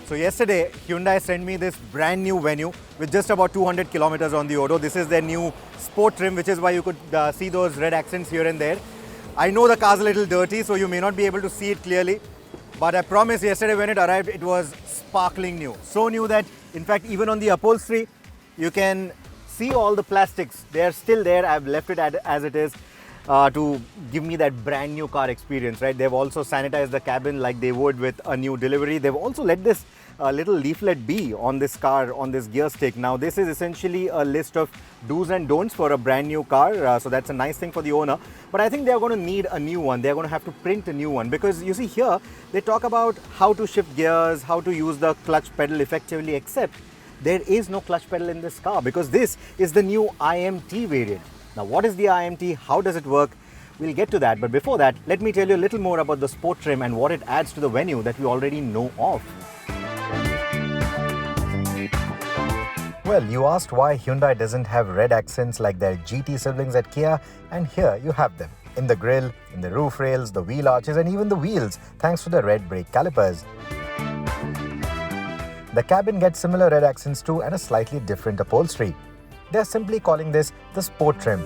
So yesterday, Hyundai sent me this brand new Venue with just about 200 kilometers on the odo. This is their new sport trim, which is why you could see those red accents here and there. I know the car's a little dirty, so you may not be able to see it clearly. But I promise yesterday when it arrived, it was sparkling new. So new that, in fact, even on the upholstery, you can see all the plastics. They are still there. I've left it as it is to give me that brand new car experience, right? They've also sanitized the cabin like they would with a new delivery. They've also let this little leaflet be on this car, on this gear stick. Now, this is essentially a list of do's and don'ts for a brand new car. So that's a nice thing for the owner. But I think they're going to need a new one. They're going to have to print a new one because you see here, they talk about how to shift gears, how to use the clutch pedal effectively, except there is no clutch pedal in this car because this is the new iMT variant. Now, what is the iMT? How does it work? We'll get to that. But before that, let me tell you a little more about the sport trim and what it adds to the Venue that we already know of. Well, you asked why Hyundai doesn't have red accents like their GT siblings at Kia, and here you have them. In the grille, in the roof rails, the wheel arches and even the wheels, thanks to the red brake calipers. The cabin gets similar red accents too and a slightly different upholstery. They're simply calling this the sport trim.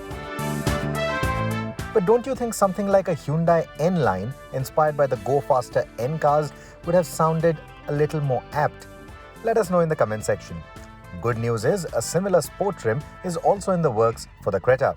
But don't you think something like a Hyundai N line, inspired by the Go Faster N cars, would have sounded a little more apt? Let us know in the comment section. Good news is, a similar sport trim is also in the works for the Creta.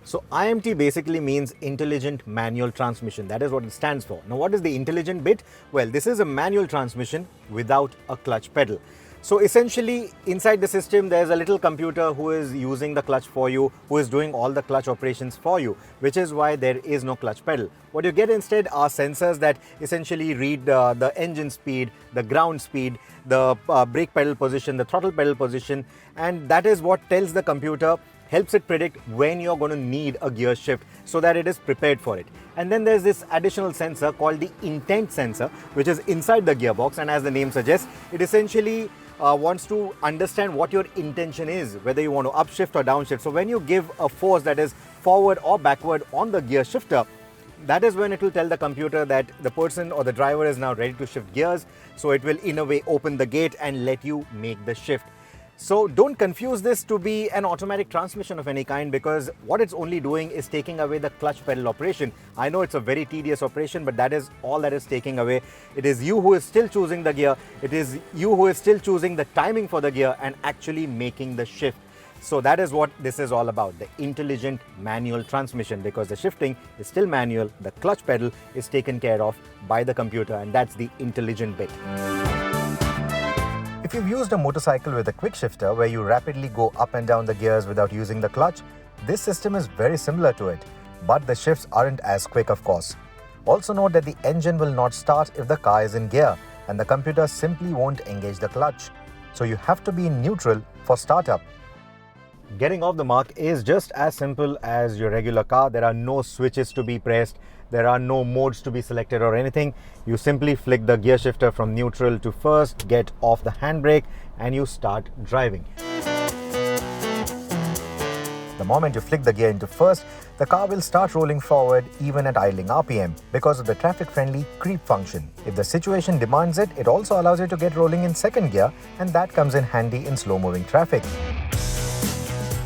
So iMT basically means Intelligent Manual Transmission. That is what it stands for. Now, what is the intelligent bit? Well, this is a manual transmission without a clutch pedal. So essentially, inside the system, there's a little computer who is using the clutch for you, who is doing all the clutch operations for you, which is why there is no clutch pedal. What you get instead are sensors that essentially read the engine speed, the ground speed, the brake pedal position, the throttle pedal position, and that is what tells the computer, helps it predict when you're going to need a gear shift so that it is prepared for it. And then there's this additional sensor called the intent sensor, which is inside the gearbox, and as the name suggests, it essentially wants to understand what your intention is, whether you want to upshift or downshift. So when you give a force that is forward or backward on the gear shifter, that is when it will tell the computer that the person or the driver is now ready to shift gears. So it will in a way open the gate and let you make the shift. So don't confuse this to be an automatic transmission of any kind, because what it's only doing is taking away the clutch pedal operation. I know it's a very tedious operation, but that is all that is taking away. It is you who is still choosing the gear. It is you who is still choosing the timing for the gear and actually making the shift. So that is what this is all about, the intelligent manual transmission, because the shifting is still manual, the clutch pedal is taken care of by the computer, and that's the intelligent bit. If you've used a motorcycle with a quick shifter where you rapidly go up and down the gears without using the clutch, this system is very similar to it, but the shifts aren't as quick, of course. Also note that the engine will not start if the car is in gear, and the computer simply won't engage the clutch. So you have to be in neutral for startup. Getting off the mark is just as simple as your regular car. There are no switches to be pressed. There are no modes to be selected or anything. You simply flick the gear shifter from neutral to first, get off the handbrake, and you start driving. The moment you flick the gear into first, the car will start rolling forward even at idling RPM because of the traffic-friendly creep function. If the situation demands it, it also allows you to get rolling in second gear, and that comes in handy in slow-moving traffic.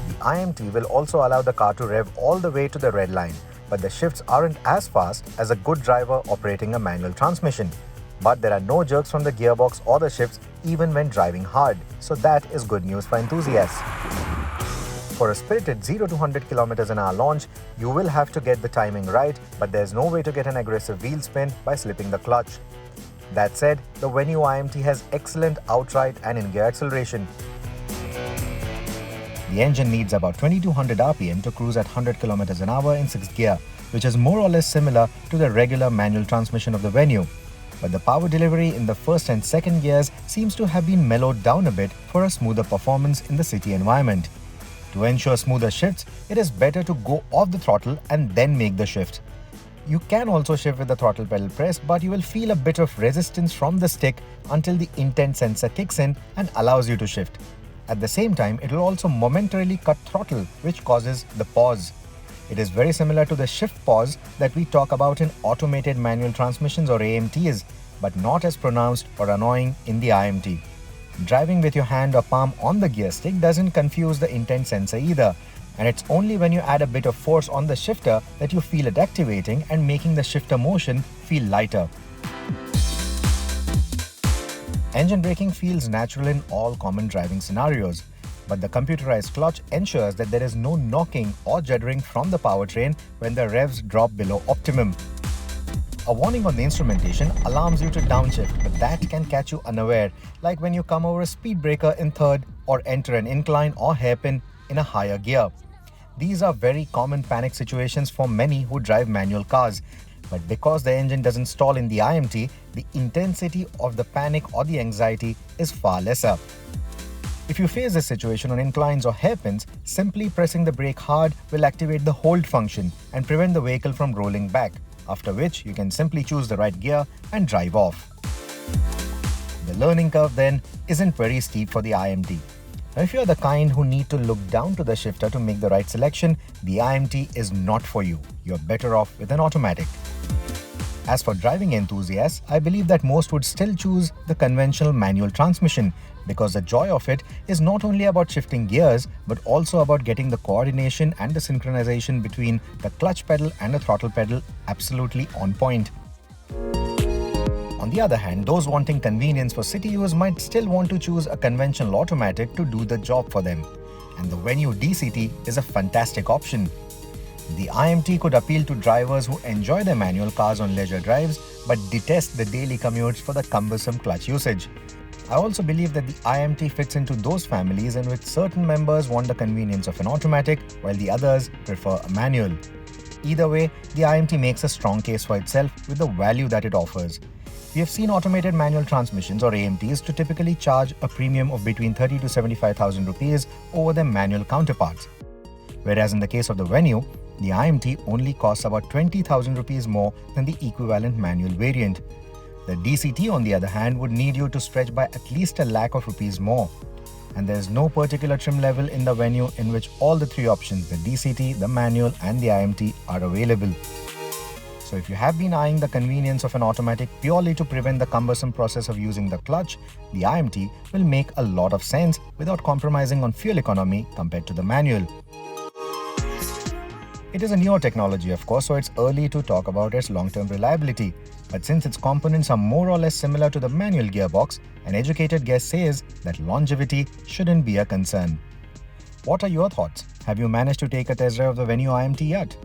The iMT will also allow the car to rev all the way to the red line, but the shifts aren't as fast as a good driver operating a manual transmission. But there are no jerks from the gearbox or the shifts even when driving hard, so that is good news for enthusiasts. For a spirited 0 to 100 km/h launch, you will have to get the timing right, but there's no way to get an aggressive wheel spin by slipping the clutch. That said, the Venue iMT has excellent outright and in-gear acceleration. The engine needs about 2200 RPM to cruise at 100 km/h in 6th gear, which is more or less similar to the regular manual transmission of the Venue. But the power delivery in the first and second gears seems to have been mellowed down a bit for a smoother performance in the city environment. To ensure smoother shifts, it is better to go off the throttle and then make the shift. You can also shift with the throttle pedal pressed, but you will feel a bit of resistance from the stick until the intent sensor kicks in and allows you to shift. At the same time, it will also momentarily cut throttle, which causes the pause. It is very similar to the shift pause that we talk about in automated manual transmissions or AMTs. but not as pronounced or annoying in the iMT. Driving with your hand or palm on the gear stick doesn't confuse the intent sensor either, and it's only when you add a bit of force on the shifter that you feel it activating and making the shifter motion feel lighter. Engine braking feels natural in all common driving scenarios, but the computerized clutch ensures that there is no knocking or juddering from the powertrain when the revs drop below optimum. A warning on the instrumentation alarms you to downshift, but that can catch you unaware, like when you come over a speed breaker in third or enter an incline or hairpin in a higher gear. These are very common panic situations for many who drive manual cars, but because the engine doesn't stall in the iMT, the intensity of the panic or the anxiety is far lesser. If you face this situation on inclines or hairpins, simply pressing the brake hard will activate the hold function and prevent the vehicle from rolling back, after which you can simply choose the right gear and drive off. The learning curve then isn't very steep for the iMT. Now, if you're the kind who need to look down to the shifter to make the right selection, the iMT is not for you. You're better off with an automatic. As for driving enthusiasts, I believe that most would still choose the conventional manual transmission because the joy of it is not only about shifting gears but also about getting the coordination and the synchronization between the clutch pedal and the throttle pedal absolutely on point. On the other hand, those wanting convenience for city use might still want to choose a conventional automatic to do the job for them. And the Venue DCT is a fantastic option. The iMT could appeal to drivers who enjoy their manual cars on leisure drives but detest the daily commutes for the cumbersome clutch usage. I also believe that the iMT fits into those families in which certain members want the convenience of an automatic while the others prefer a manual. Either way, the iMT makes a strong case for itself with the value that it offers. We have seen automated manual transmissions or AMTs to typically charge a premium of between 30 to 75,000 rupees over their manual counterparts. Whereas in the case of the Venue, the iMT only costs about 20,000 rupees more than the equivalent manual variant. The DCT, on the other hand, would need you to stretch by at least a lakh of rupees more. And there is no particular trim level in the Venue in which all the three options, the DCT, the manual and the iMT, are available. So if you have been eyeing the convenience of an automatic purely to prevent the cumbersome process of using the clutch, the iMT will make a lot of sense without compromising on fuel economy compared to the manual. It is a newer technology, of course, so it's early to talk about its long-term reliability. But since its components are more or less similar to the manual gearbox, an educated guess says that longevity shouldn't be a concern. What are your thoughts? Have you managed to take a test drive of the Venue iMT yet?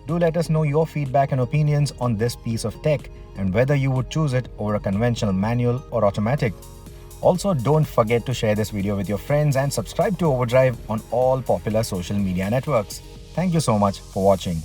Do let us know your feedback and opinions on this piece of tech and whether you would choose it over a conventional manual or automatic. Also, don't forget to share this video with your friends and subscribe to OVERDRIVE on all popular social media networks. Thank you so much for watching.